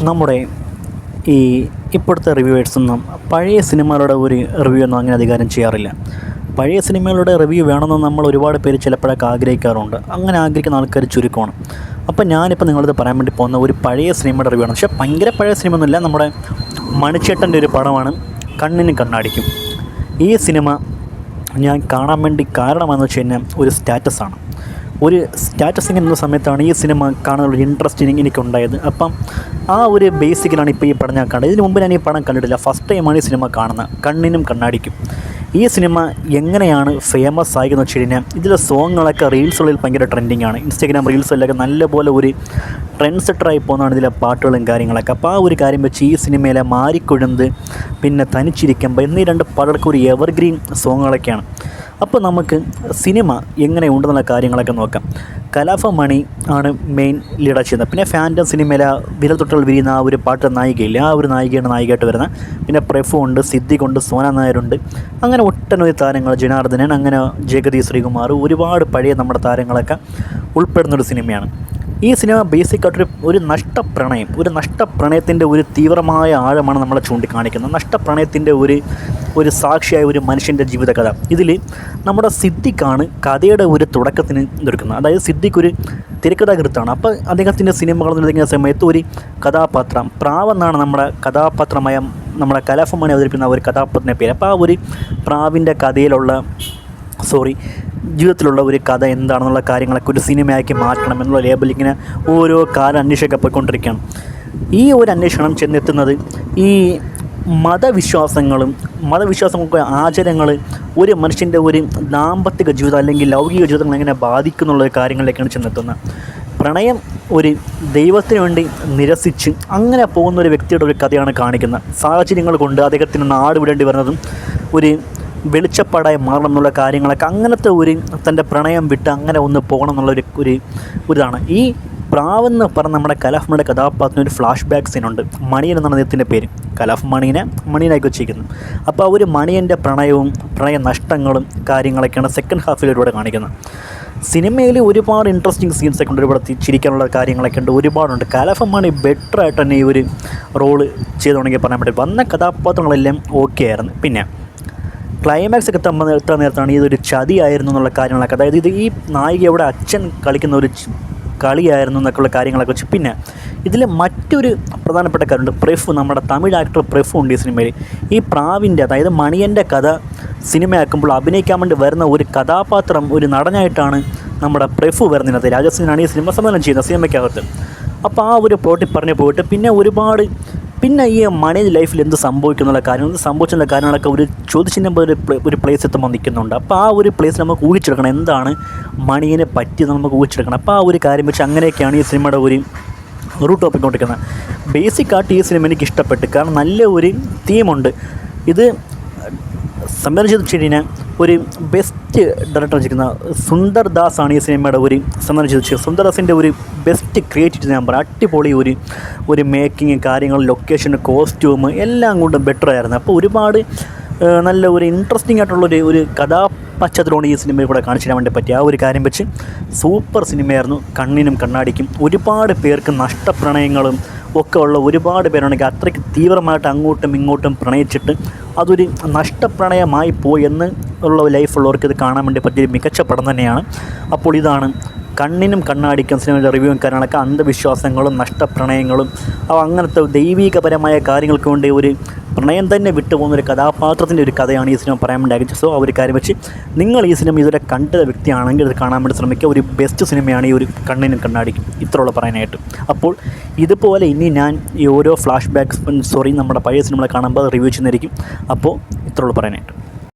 നമ്മുടെ ഈ ഇപ്പോഴത്തെ റിവ്യൂവേഴ്സൊന്നും പഴയ സിനിമകളുടെ ഒരു റിവ്യൂ ഒന്നും അങ്ങനെ അധികാരം ചെയ്യാറില്ല. പഴയ സിനിമകളുടെ റിവ്യൂ വേണമെന്ന് നമ്മൾ ഒരുപാട് പേര് ചിലപ്പോഴൊക്കെ ആഗ്രഹിക്കാറുണ്ട്. അങ്ങനെ ആഗ്രഹിക്കുന്ന ആൾക്കാർ ചുരുക്കമാണ്. അപ്പോൾ ഞാനിപ്പോൾ നിങ്ങളത് പറയാൻ വേണ്ടി പോകുന്ന ഒരു പഴയ സിനിമയുടെ റിവ്യൂ ആണ്. പക്ഷേ ഭയങ്കര പഴയ സിനിമ ഒന്നുമില്ല. നമ്മുടെ മണിച്ചേട്ടൻ്റെ ഒരു പടമാണ് കണ്ണിനും കണ്ണാടിക്കും. ഈ സിനിമ ഞാൻ കാണാൻ വേണ്ടി കാരണമെന്ന് വെച്ച് കഴിഞ്ഞാൽ ഒരു സ്റ്റാറ്റസാണ്. ഒരു സ്റ്റാറ്റസ് ഇങ്ങനെ സമയത്താണ് ഈ സിനിമ കാണാനുള്ള ഇൻട്രസ്റ്റ് എനിക്കുണ്ടായത്. അപ്പം ആ ഒരു ബേസിക്കിലാണ് ഇപ്പോൾ ഈ പടം ഞാൻ കണ്ടത്. ഇതിന് മുമ്പ് ഞാൻ ഈ പടം കണ്ടിട്ടില്ല. ഫസ്റ്റ് ടൈമാണ് ഈ സിനിമ കാണുന്നത്, കണ്ണിനും കണ്ണാടിക്കും. ഈ സിനിമ എങ്ങനെയാണ് ഫേമസ് ആയെന്ന് വെച്ച് കഴിഞ്ഞാൽ ഇതിലെ സോങ്ങുകളൊക്കെ റീൽസുകളിൽ ഭയങ്കര ട്രെൻഡിങ് ആണ്. ഇൻസ്റ്റാഗ്രാം റീൽസിലൊക്കെ നല്ലപോലെ ഒരു ട്രെൻഡ് സെറ്ററായി പോകുന്നതാണ് ഇതിലെ പാട്ടുകളും കാര്യങ്ങളൊക്കെ. അപ്പോൾ ആ ഒരു കാര്യം വെച്ച് ഈ സിനിമയിലെ മാരിക്കൊഴുന്ത്, പിന്നെ തനിച്ചിരിക്കുമ്പോൾ എന്നീ രണ്ട് പാട്ടുകൾക്ക് ഒരു എവർഗ്രീൻ സോങ്ങുകളൊക്കെയാണ്. അപ്പോൾ നമുക്ക് സിനിമ എങ്ങനെ ഉണ്ടെന്നുള്ള കാര്യങ്ങളൊക്കെ നോക്കാം. കലാഭവൻ ആണ് മെയിൻ ലീഡർ ചെയ്യുന്നത്. പിന്നെ ഫാൻറ്റം സിനിമയിലെ വിരൽ തൊട്ടുകൾ വിരിയുന്ന ആ ഒരു പാട്ട് നായികയില്ല, ആ ഒരു നായികയാണ് നായികയായിട്ട് വരുന്നത്. പിന്നെ പ്രഫു ഉണ്ട്, സിദ്ദിഖ് ഉണ്ട്, സോന നായരുണ്ട്. അങ്ങനെ ഒട്ടനവധി താരങ്ങൾ, ജനാർദ്ദനൻ, അങ്ങനെ ജഗതി ശ്രീകുമാർ, ഒരുപാട് പഴയ നമ്മുടെ താരങ്ങളൊക്കെ ഉൾപ്പെടുന്നൊരു സിനിമയാണ്. ഈ സിനിമ ബേസിക്കായിട്ടൊരു ഒരു നഷ്ടപ്രണയത്തിൻ്റെ ഒരു തീവ്രമായ ആഴമാണ് നമ്മളെ ചൂണ്ടിക്കാണിക്കുന്നത്. നഷ്ടപ്രണയത്തിൻ്റെ ഒരു സാക്ഷിയായ ഒരു മനുഷ്യൻ്റെ ജീവിതകഥ. ഇതിൽ നമ്മുടെ സിദ്ദിഖാണ് കഥയുടെ ഒരു തുടക്കത്തിന് എടുക്കുന്നത്. അതായത് സിദ്ദിഖ് ഒരു തിരക്കഥാകൃത്താണ്. അപ്പോൾ അദ്ദേഹത്തിൻ്റെ സിനിമകൾ നിർമ്മിക്കുന്ന സമയത്ത് ഒരു കഥാപാത്രം പ്രാവെന്നാണ് നമ്മുടെ കഥാപാത്രമായ നമ്മുടെ കലാഭവൻ അവതരിപ്പിക്കുന്ന ഒരു കഥാപാത്രത്തിൻ്റെ പേര്. അപ്പോൾ ആ ഒരു പ്രാവിൻ്റെ കഥയിലുള്ള ജീവിതത്തിലുള്ള ഒരു കഥ എന്താണെന്നുള്ള കാര്യങ്ങളൊക്കെ ഒരു സിനിമയാക്കി മാറ്റണം എന്നുള്ള ലേബൽ ഇങ്ങനെ ഓരോ കാലം അന്വേഷിച്ചൊക്കെ പോയിക്കൊണ്ടിരിക്കുകയാണ്. ഈ ഒരു അന്വേഷണം ചെന്നെത്തുന്നത് ഈ മതവിശ്വാസങ്ങൾക്ക് ആചാരങ്ങൾ ഒരു മനുഷ്യൻ്റെ ഒരു ദാമ്പത്തിക ജീവിതം അല്ലെങ്കിൽ ലൗകിക ജീവിതങ്ങൾ എങ്ങനെ ബാധിക്കുന്നുള്ള കാര്യങ്ങളിലേക്കാണ് ചെന്നെത്തുന്നത്. പ്രണയം ഒരു ദൈവത്തിന് വേണ്ടി നിരസിച്ച് അങ്ങനെ പോകുന്ന ഒരു വ്യക്തിയുടെ ഒരു കഥയാണ് കാണിക്കുന്നത്. സാഹചര്യങ്ങൾ കൊണ്ട് അദ്ദേഹത്തിന് നാട് വിടേണ്ടി വരുന്നതും ഒരു വെളിച്ചപ്പാടായി മാറണം എന്നുള്ള കാര്യങ്ങളൊക്കെ, അങ്ങനത്തെ ഒരു തൻ്റെ പ്രണയം വിട്ട് അങ്ങനെ ഒന്ന് പോകണം എന്നുള്ള ഇതാണ്. ഈ പ്രാവെന്ന് പറഞ്ഞ നമ്മുടെ കലാഭവൻ്റെ കഥാപാത്രത്തിന് ഒരു ഫ്ലാഷ് ബാക്ക് സീനുണ്ട്. മണിയൻ എന്നാണ് അദ്ദേഹത്തിൻ്റെ പേര്. കലാഭവൻ മണിയനാക്കി വെച്ചിരിക്കുന്നത്. അപ്പോൾ ആ ഒരു മണിയൻ്റെ പ്രണയ നഷ്ടങ്ങളും കാര്യങ്ങളൊക്കെയാണ് സെക്കൻഡ് ഹാഫിലൂടെ കാണിക്കുന്നത്. സിനിമയിൽ ഒരുപാട് ഇൻട്രസ്റ്റിംഗ് സീൻസൊക്കെ ഉണ്ട്, ഒരുപാട് ചിരിക്കാനുള്ള കാര്യങ്ങളൊക്കെ ഉണ്ട്, ഒരുപാടുണ്ട്. കലാഭവൻ ബെറ്ററായിട്ട് തന്നെ ഈ ഒരു റോള് ചെയ്ത് തുടങ്ങിയ പറയാൻ പറ്റും. വന്ന കഥാപാത്രങ്ങളെല്ലാം ഓക്കെ ആയിരുന്നു. പിന്നെ ക്ലൈമാക്സ് ഒക്കെ എത്താൻ നേരത്താണ് ഇതൊരു ചതിയായിരുന്നു എന്നുള്ള കാര്യങ്ങളൊക്കെ, അതായത് ഇത് ഈ നായികയുടെ അച്ഛൻ കളിക്കുന്ന ഒരു കളിയായിരുന്നു എന്നൊക്കെയുള്ള കാര്യങ്ങളൊക്കെ വെച്ച്. പിന്നെ ഇതിൽ മറ്റൊരു പ്രധാനപ്പെട്ട കാര്യമുണ്ട്. പ്രഫു, നമ്മുടെ തമിഴ് ആക്ടർ പ്രഫു ഉണ്ട് ഈ സിനിമയിൽ. ഈ പ്രാവിൻ്റെ, അതായത് മണിയൻ്റെ കഥ സിനിമയാക്കുമ്പോൾ അഭിനയിക്കാൻ വേണ്ടി വരുന്ന ഒരു കഥാപാത്രം, ഒരു നടനായിട്ടാണ് നമ്മുടെ പ്രഫു വരുന്നത്. രാജസ്ഥാനാണ് ഈ സിനിമ സംവിധാനം ചെയ്യുന്നത് സിനിമയ്ക്കകത്ത്. അപ്പോൾ ആ ഒരു പ്ലോട്ടിൽ പറഞ്ഞു പോയിട്ട് പിന്നെ ഈ മണി ലൈഫിൽ എന്ത് സംഭവിക്കുന്നുള്ള കാര്യങ്ങളൊക്കെ ഒരു ചോദ്യചിഹ്നം ഒരു പ്ലേസ് എത്തുമ്പോൾ നിൽക്കുന്നുണ്ട്. അപ്പോൾ ആ ഒരു പ്ലേസ് നമുക്ക് ഊഹിച്ചെടുക്കണം, എന്താണ് മണിയെ പറ്റിയെന്ന് നമുക്ക് ഊഹിച്ചെടുക്കണം. അപ്പോൾ ആ ഒരു കാര്യം വെച്ച് അങ്ങനെയൊക്കെയാണ് ഈ സിനിമയുടെ ഒരു ടോപ്പിക് കൊണ്ടിരിക്കുന്നത്. ബേസിക്കായിട്ട് ഈ സിനിമ എനിക്ക് ഇഷ്ടപ്പെട്ടു. കാരണം നല്ല ഒരു തീമുണ്ട്. ഇത് സംവിധാനം ചെയ്ത് കഴിഞ്ഞാൽ ഒരു ബെസ്റ്റ് ഡയറക്ടർ വെച്ചിരിക്കുന്ന സുന്ദർ ദാസ് ആണ് ഈ സിനിമയുടെ സംവിധാനം ചെയ്ത്. സുന്ദർ ദാസിൻ്റെ ഒരു ബെസ്റ്റ് ക്രിയേറ്റിവിറ്റി ഞാൻ പറയാം. അടിപൊളി ഒരു മേക്കിങ്, കാര്യങ്ങൾ, ലൊക്കേഷൻ, കോസ്റ്റ്യൂം എല്ലാം കൊണ്ടും ബെറ്ററായിരുന്നു. അപ്പോൾ ഒരുപാട് നല്ല ഒരു ഇൻട്രസ്റ്റിംഗ് ആയിട്ടുള്ളൊരു കഥാപശ്ചാത്തലമാണ് ഈ സിനിമയിൽ കൂടെ കാണിച്ചു തരാൻ വേണ്ടി പറ്റിയ. ആ ഒരു കാര്യം വെച്ച് സൂപ്പർ സിനിമയായിരുന്നു കണ്ണിനും കണ്ണാടിക്കും. ഒരുപാട് പേർക്ക് നഷ്ടപ്രണയങ്ങളും ഒക്കെ ഉള്ള ഒരുപാട് പേരുണ്ടെങ്കിൽ അത്രയ്ക്ക് തീവ്രമായിട്ട് അങ്ങോട്ടും ഇങ്ങോട്ടും പ്രണയിച്ചിട്ട് അതൊരു നഷ്ടപ്രണയമായി പോയി എന്ന് ഉള്ള ലൈഫുള്ളവർക്ക് ഇത് കാണാൻ വേണ്ടി പറ്റിയ മികച്ച പടം തന്നെയാണ്. അപ്പോൾ ഇതാണ് കണ്ണിനും കണ്ണാടിക്കും സിനിമയുടെ റിവ്യൂവും കാര്യങ്ങളൊക്കെ. അന്ധവിശ്വാസങ്ങളും നഷ്ടപ്രണയങ്ങളും അങ്ങനത്തെ ദൈവികപരമായ കാര്യങ്ങൾക്ക് വേണ്ടി ഒരു പ്രണയം തന്നെ വിട്ടുപോകുന്ന ഒരു കഥാപാത്രത്തിൻ്റെ ഒരു കഥയാണ് ഈ സിനിമ പറയാൻ വേണ്ടി ആഗ്രഹിച്ചത്. സോ ആ ഒരു കാര്യം വെച്ച് നിങ്ങൾ ഈ സിനിമ ഇതുവരെ കണ്ട വ്യക്തിയാണെങ്കിൽ ഇത് കാണാൻ വേണ്ടി ശ്രമിക്കുക. ഒരു ബെസ്റ്റ് സിനിമയാണ് ഈ ഒരു കണ്ണിനും കണ്ണാടിക്കും, ഇത്രയുള്ള പറയാനായിട്ട്. അപ്പോൾ ഇതുപോലെ ഇനി ഞാൻ ഈ ഓരോ ഫ്ലാഷ് ബാക്ക് നമ്മുടെ പഴയ സിനിമകളെ കാണുമ്പോൾ റിവ്യൂ ചെയ്യുന്നതായിരിക്കും. അപ്പോൾ ഇത്രയുള്ള പറയാനായിട്ട്.